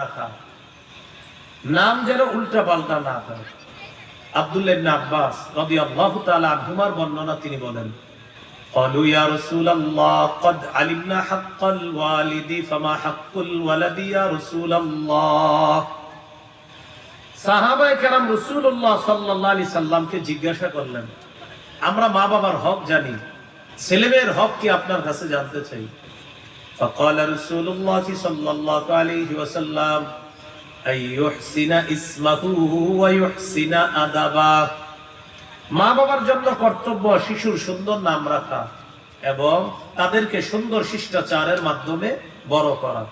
রাখা, নাম যেন উল্টা পাল্টা না হয়। আব্দুল্লাহ ইবনে আব্বাস রাদিয়াল্লাহু তাআলা আনহুমার বর্ণনা, তিনি বলেন, قالوا يا رسول الله قد علمنا حق الوالد فما حق الولد يا رسول الله। সাহাবায়ে কেরাম রাসূলুল্লাহ সাল্লাল্লাহু আলাইহি সাল্লামকে জিজ্ঞাসা করলেন, আমরা মা বাবার হক জানি, ছেলেমেয়ের হক কি আপনার কাছে জানতে চাই। فقال رسول الله صلى الله عليه وسلم أن يحسن اسمه ويحسن أدبه। মা বাবার জন্য কর্তব্য শিশুর সুন্দর নাম রাখা এবং তাদেরকে সুন্দর শিষ্টাচারের মাধ্যমে বড় করা।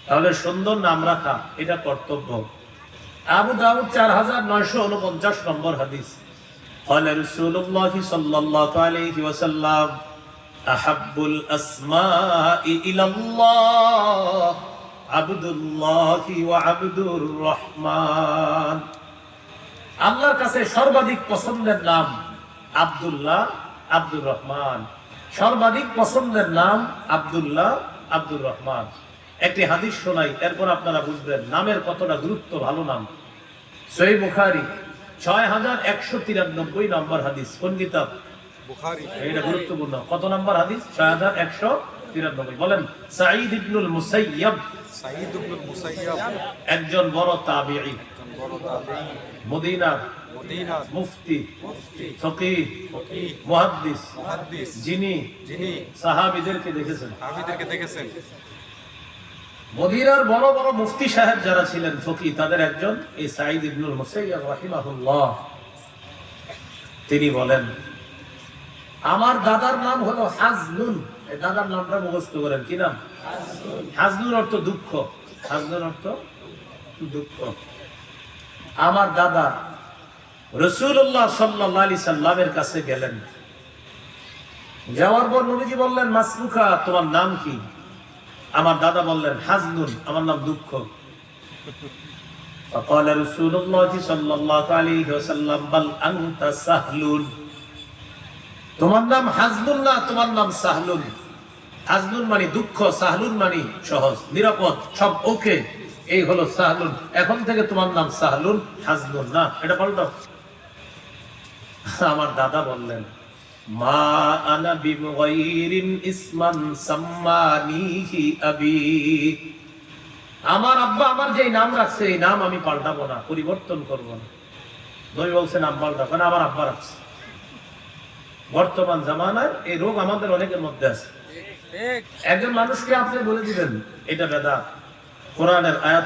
তাহলে সুন্দর নাম রাখা এটা কর্তব্য। আবু দাউদ 4949 নম্বর হাদিস। قال رسول الله صلى الله عليه وسلم أحب الأسماء إلى الله عبد الله وعبد الرحمن। আল্লাহর কাছে সর্বাধিক পছন্দের নাম আব্দুল্লাহ, আব্দুর রহমান। সর্বাধিক পছন্দের নাম আব্দুল্লাহ, আব্দুর রহমান। একটি হাদিস শোনাই, এরপর আপনারা বুঝবেন নামের কতটা গুরুত্ব। ভালো নাম। সহিহ বুখারী 6193 নম্বর হাদিস। কোন কিতাব? বুখারী। এটা গুরুত্বপূর্ণ। কত নম্বর হাদিস? 6193। বলেন, সাঈদ ইবনুল মুসাইয়্যিব, সাঈদ ইবনুল মুসাইয়্যিব একজন বড় তাবিঈ, মদিনার মুফতি, ফকিহ, মুহাদ্দিস, যিনি সাহাবীদেরকে দেখেছেন। মদিনার বড় বড় মুফতি সাহেব যারা ছিলেন, ফকিহ, তাদের একজন এই সাঈদ ইবনুল মুসাইয়্যিব রাহিমাহুল্লাহ। তিনি বলেন, আমার দাদার নাম হলো হাজনুন। এই দাদার নামটা মুখস্থ করেন। কি নাম? হাজনুন অর্থ দুঃখ। হাজনুন অর্থ দুঃখ। আমার দাদা রাসূলুল্লাহ সাল্লাল্লাহু আলাইহি সাল্লামের কাছে গেলেন। যাওয়ার পর নবীজি বললেন, মাসলুকা, তোমার নাম কি? আমার দাদা বললেন, হাজনুন, আমার নাম দুঃখ। فقال رسول الله صلى الله عليه وسلم بل انت سهلun। তোমার নাম হাজনুন না, তোমার নাম সাহলুন। হাজনুন মানে দুঃখ, সাহলুন মানে সহজ, নিরাপদ, সব ওকে। এই হলো সাহলুন। এখন থেকে তোমার নাম সাহলুন, হাজনুন না। এটা পাল্টাও। আমার দাদা বললেন, মা আনা বিমুগাইরিন ইসমান সাম্মানিহি আবি। আমার আব্বা আমার যে নাম রাখছে, এই নাম আমি পাল্টাবো না, পরিবর্তন করব না। নবী বলছে নাম পাল্টাবো না, আমার আব্বা রাখছে। বর্তমান জামানায় এই রোগ আমাদের অনেকের মধ্যে আছে। একজন মানুষকে আপনি বলে দিবেন এটা বেদাত। কোরআনের আয়াত